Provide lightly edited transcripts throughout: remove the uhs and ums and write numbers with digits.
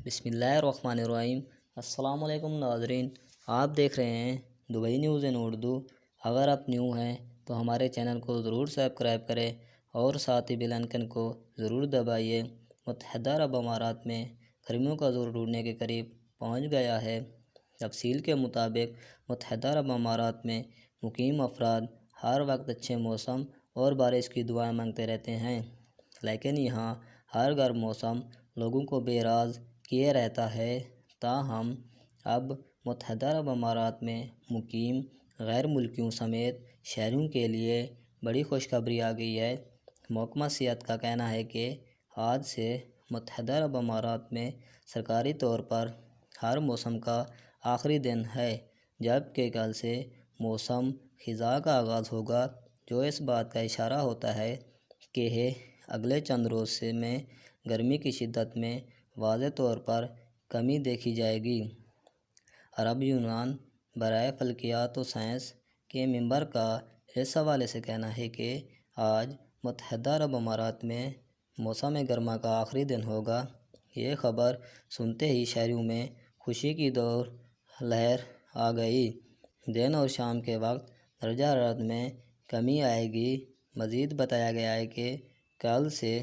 بسم اللہ الرحمن الرحیم۔ السلام علیکم ناظرین، آپ دیکھ رہے ہیں دبئی نیوز ان اردو۔ اگر آپ نیو ہیں تو ہمارے چینل کو ضرور سبسکرائب کریں اور ساتھ ہی بیل آئیکن کو ضرور دبائیے۔ متحدہ عرب امارات میں گرمیوں کا زور ٹوٹنے کے قریب پہنچ گیا ہے۔ تفصیل کے مطابق متحدہ عرب امارات میں مقیم افراد ہر وقت اچھے موسم اور بارش کی دعائیں مانگتے رہتے ہیں، لیکن یہاں ہر گرم موسم لوگوں کو بے راز کیے رہتا ہے۔ تاہم اب متحدہ عرب امارات میں مقیم غیر ملکیوں سمیت شہریوں کے لیے بڑی خوشخبری آ گئی ہے۔ محکمہ صحت کا کہنا ہے کہ آج سے متحدہ عرب امارات میں سرکاری طور پر ہر موسم کا آخری دن ہے، جبکہ کل سے موسم خزاں کا آغاز ہوگا، جو اس بات کا اشارہ ہوتا ہے کہ اگلے چند روز میں گرمی کی شدت میں واضح طور پر کمی دیکھی جائے گی۔ عرب یونان برائے فلکیات و سائنس کے ممبر کا اس حوالے سے کہنا ہے کہ آج متحدہ عرب امارات میں موسم گرما کا آخری دن ہوگا۔ یہ خبر سنتے ہی شہریوں میں خوشی کی دوڑ لہر آ گئی۔ دن اور شام کے وقت درجہ حرارت میں کمی آئے گی۔ مزید بتایا گیا ہے کہ کل سے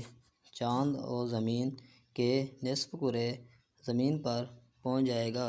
چاند اور زمین کے نصف کرے زمین پر پہنچ جائے گا۔